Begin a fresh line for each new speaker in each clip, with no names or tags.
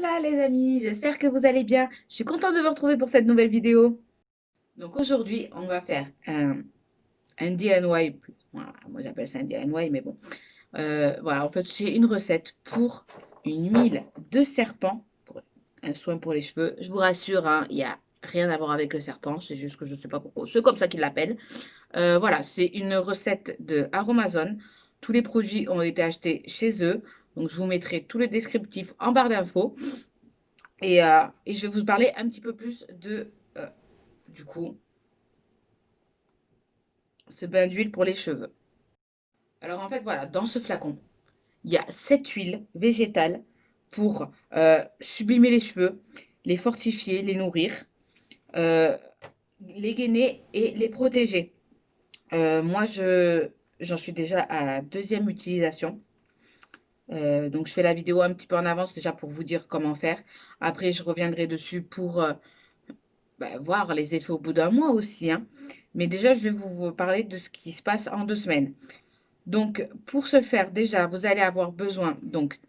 Voilà les amis, j'espère que vous allez bien. Je suis contente de vous retrouver pour cette nouvelle vidéo. Donc aujourd'hui, on va faire un DIY. Voilà, moi j'appelle ça un DIY, mais bon. Voilà, en fait, j'ai une recette pour une huile de serpent, pour un soin pour les cheveux. Je vous rassure, hein, il n'y a rien à voir avec le serpent, c'est juste que je ne sais pas pourquoi. C'est comme ça qu'ils l'appellent. Voilà, c'est une recette de Aromazone. Tous les produits ont été achetés chez eux. Donc je vous mettrai tout le descriptif en barre d'infos. Et je vais vous parler un petit peu plus de, du coup, ce bain d'huile pour les cheveux. Alors en fait, voilà, dans ce flacon, il y a 7 huiles végétales pour sublimer les cheveux, les fortifier, les nourrir, euh, les gainer et les protéger. Moi, j'en suis déjà à deuxième utilisation. Donc, je fais la vidéo un petit peu en avance déjà pour vous dire comment faire. Après, je reviendrai dessus pour voir les effets au bout d'un mois aussi, hein. Mais déjà, je vais vous parler de ce qui se passe en 2 semaines. Donc, pour ce faire, déjà, vous allez avoir besoin. Donc,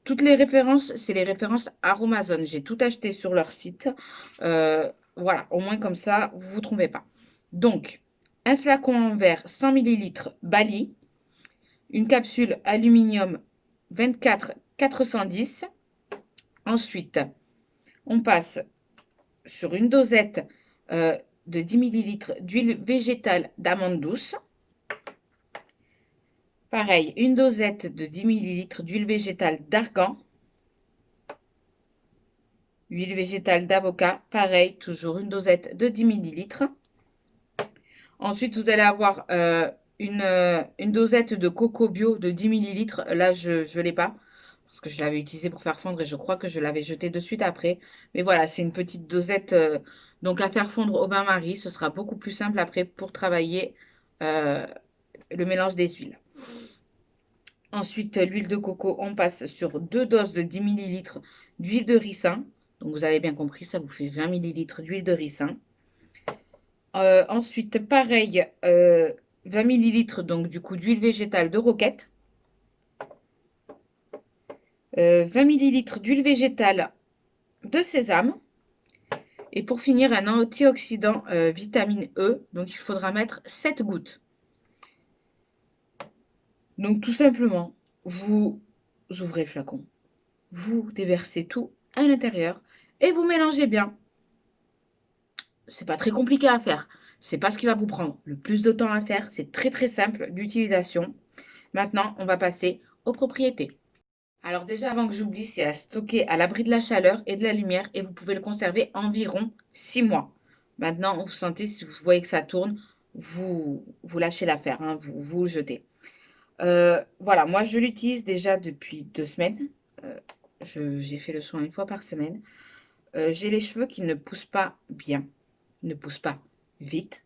toutes les références, c'est les références Aromazone. J'ai tout acheté sur leur site. Voilà, au moins comme ça, vous ne vous trompez pas. Donc, un flacon en verre 100 millilitres Bali, une capsule aluminium 24 410. Ensuite, on passe sur une dosette de 10 millilitres d'huile végétale d'amande douce. Pareil, une dosette de 10 millilitres d'huile végétale d'argan. Huile végétale d'avocat, pareil, toujours une dosette de 10 millilitres. Ensuite, vous allez avoir une dosette de coco bio de 10 millilitres. Là, je ne l'ai pas parce que je l'avais utilisé pour faire fondre et je crois que je l'avais jeté de suite après. Mais voilà, c'est une petite dosette donc à faire fondre au bain-marie. Ce sera beaucoup plus simple après pour travailler euh, le mélange des huiles. Ensuite, l'huile de coco, on passe sur 2 doses de 10 millilitres d'huile de ricin. Donc, vous avez bien compris, ça vous fait 20 millilitres d'huile de ricin. Ensuite, pareil, 20 millilitres donc du coup d'huile végétale de roquette. 20 millilitres d'huile végétale de sésame. Et pour finir, un antioxydant vitamine E. Donc, il faudra mettre 7 gouttes. Donc, tout simplement, vous ouvrez le flacon. Vous déversez tout à l'intérieur et vous mélangez bien. C'est pas très compliqué à faire. C'est pas ce qui va vous prendre le plus de temps à faire. C'est très très simple d'utilisation. Maintenant, on va passer aux propriétés. Alors déjà, avant que j'oublie, c'est à stocker à l'abri de la chaleur et de la lumière et vous pouvez le conserver environ 6 mois. Maintenant, vous sentez, si vous voyez que ça tourne, vous lâchez l'affaire, hein, vous le jetez. Voilà, moi je l'utilise déjà depuis 2 semaines. J'ai fait le soin une fois par semaine. J'ai les cheveux qui ne poussent pas bien, ne poussent pas vite.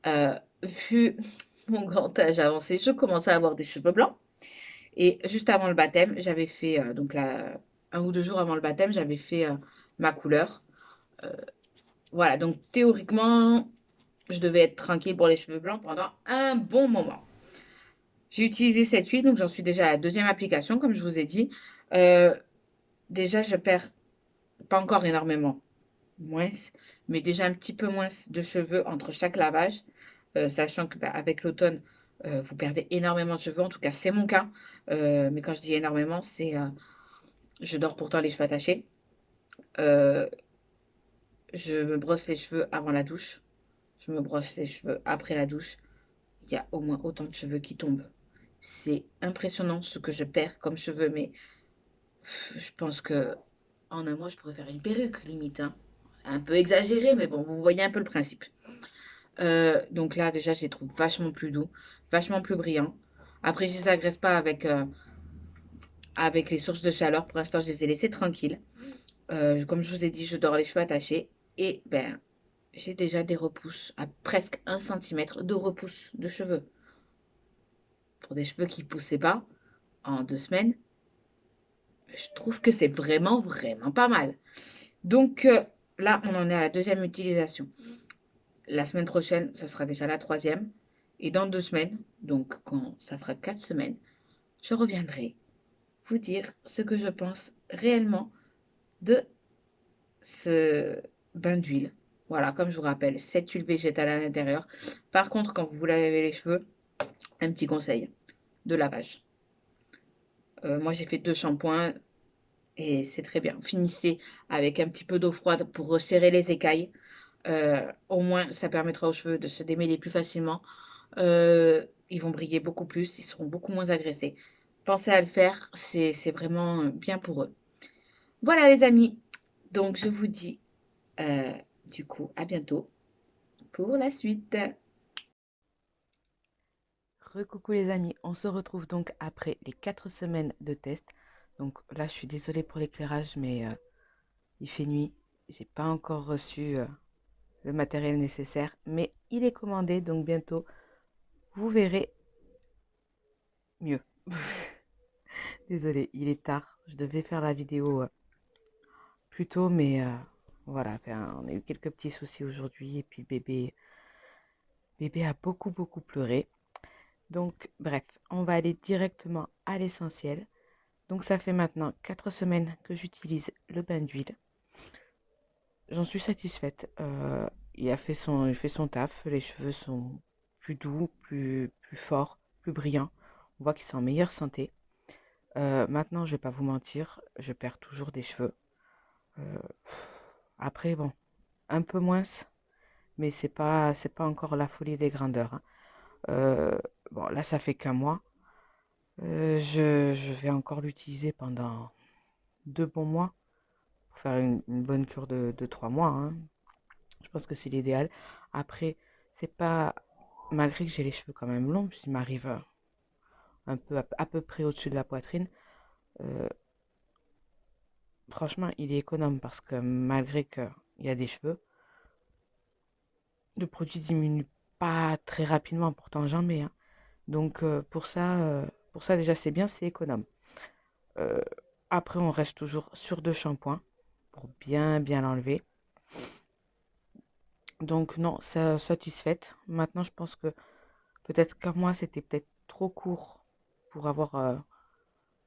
Euh, Vu mon grand âge avancé, je commençais à avoir des cheveux blancs. Et juste avant le baptême, j'avais fait, donc là, 1 ou 2 jours avant le baptême, j'avais fait ma couleur. Euh, voilà, donc théoriquement, je devais être tranquille pour les cheveux blancs pendant un bon moment. J'ai utilisé cette huile, donc j'en suis déjà à la deuxième application, comme je vous ai dit. Euh, Déjà, je perds pas encore énormément, moins, mais déjà un petit peu moins de cheveux entre chaque lavage, sachant que avec l'automne, vous perdez énormément de cheveux. En tout cas, c'est mon cas. Mais quand je dis énormément, c'est je dors pourtant les cheveux attachés. Euh, je me brosse les cheveux avant la douche. Je me brosse les cheveux après la douche. Il y a au moins autant de cheveux qui tombent. C'est impressionnant ce que je perds comme cheveux, mais je pense que en un mois, je pourrais faire une perruque, limite, hein. Un peu exagéré, mais bon, vous voyez un peu le principe. Donc là, déjà, je les trouve vachement plus doux, vachement plus brillants. Après, je ne les agresse pas avec les sources de chaleur. Pour l'instant, je les ai laissés tranquilles. Comme je vous ai dit, je dors les cheveux attachés. Et ben, j'ai déjà des repousses, à presque 1 cm de repousse de cheveux. Pour des cheveux qui ne poussaient pas en 2 semaines, je trouve que c'est vraiment, vraiment pas mal. Donc là, on en est à la deuxième utilisation. La semaine prochaine, ça sera déjà la troisième. Et dans 2 semaines, donc quand ça fera 4 semaines, je reviendrai vous dire ce que je pense réellement de ce bain d'huile. Voilà, comme je vous rappelle, cette huile végétale à l'intérieur. Par contre, quand vous vous lavez les cheveux, un petit conseil de lavage. Moi, j'ai fait 2 shampoings et c'est très bien. Finissez avec un petit peu d'eau froide pour resserrer les écailles. Au moins, ça permettra aux cheveux de se démêler plus facilement. Ils vont briller beaucoup plus, ils seront beaucoup moins agressés. Pensez à le faire, c'est vraiment bien pour eux. Voilà les amis, donc je vous dis du coup à bientôt pour la suite.
Recoucou les amis, on se retrouve donc après les 4 semaines de test. Donc là, je suis désolée pour l'éclairage, mais il fait nuit. J'ai pas encore reçu le matériel nécessaire, mais il est commandé, donc bientôt vous verrez mieux. Désolée, il est tard. Je devais faire la vidéo plus tôt, mais voilà, enfin, on a eu quelques petits soucis aujourd'hui et puis bébé a beaucoup pleuré. Donc bref, on va aller directement à l'essentiel. Donc ça fait maintenant 4 semaines que j'utilise le bain d'huile. J'en suis satisfaite. Il fait son taf. Les cheveux sont plus doux, plus forts, plus brillants. On voit qu'ils sont en meilleure santé. Maintenant, je vais pas vous mentir, je perds toujours des cheveux. Euh, Après, bon, un peu moins, mais c'est pas encore la folie des grandeurs, hein. Bon, là, ça fait qu'un mois. Je vais encore l'utiliser pendant 2 bons mois pour faire une bonne cure de 3 mois, hein. Je pense que c'est l'idéal. Après, c'est pas, malgré que j'ai les cheveux quand même longs, il m'arrive un peu à peu près au-dessus de la poitrine. euh, Franchement, il est économe parce que malgré qu'il y a des cheveux, le produit diminue pas très rapidement. Pourtant, j'en mets, hein. Donc pour ça déjà c'est bien, c'est économe. Euh, Après, on reste toujours sur 2 shampoings pour bien l'enlever. Donc non, ça satisfaite. Maintenant, je pense que peut-être qu'un mois c'était peut-être trop court pour avoir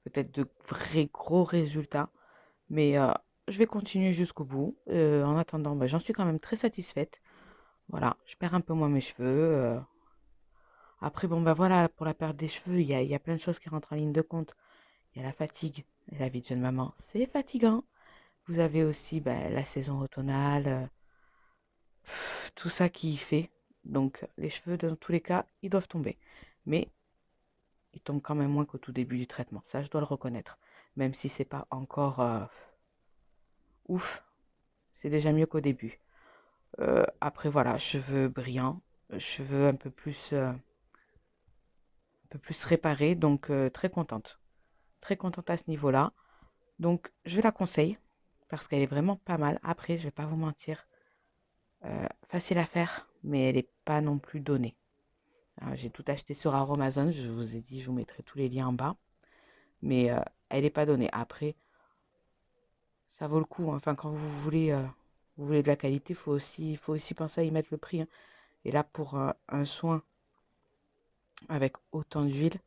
peut-être de vrais gros résultats. Mais je vais continuer jusqu'au bout. En attendant, bah, j'en suis quand même très satisfaite. Voilà, je perds un peu moins mes cheveux. Après, bon, bah voilà, pour la perte des cheveux, il y a plein de choses qui rentrent en ligne de compte. Il y a la fatigue. Et la vie de jeune maman, c'est fatigant. Vous avez aussi bah, la saison automnale, tout ça qui y fait. Donc, les cheveux, dans tous les cas, ils doivent tomber. Mais ils tombent quand même moins qu'au tout début du traitement. Ça, je dois le reconnaître. Même si c'est pas encore ouf, c'est déjà mieux qu'au début. Après, voilà, cheveux brillants, cheveux un peu plus réparés, donc très contente. Très contente à ce niveau-là. Donc, je la conseille parce qu'elle est vraiment pas mal. Après, je vais pas vous mentir, facile à faire, mais elle n'est pas non plus donnée. J'ai tout acheté sur Aromazone, je vous ai dit, je vous mettrai tous les liens en bas, mais elle n'est pas donnée. Après, ça vaut le coup, hein. Enfin, quand vous voulez de la qualité, faut aussi penser à y mettre le prix, hein. Et là, pour un soin avec autant d'huile,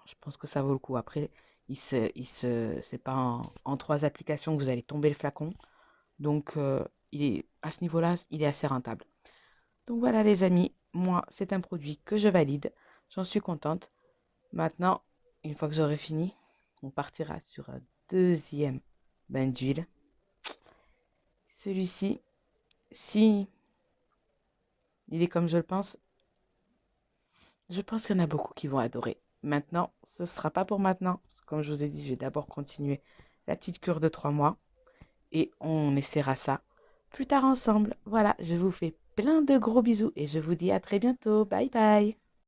je pense que ça vaut le coup. Après, c'est pas en 3 applications que vous allez tomber le flacon. Donc, à ce niveau-là, il est assez rentable. Donc voilà les amis, moi c'est un produit que je valide, j'en suis contente. Maintenant, une fois que j'aurai fini, on partira sur un deuxième bain d'huile. Celui-ci, si il est comme je pense qu'il y en a beaucoup qui vont adorer. Maintenant, ce ne sera pas pour maintenant. Comme je vous ai dit, je vais d'abord continuer la petite cure de 3 mois et on essaiera ça plus tard ensemble. Voilà, je vous fais plein de gros bisous et je vous dis à très bientôt. Bye bye.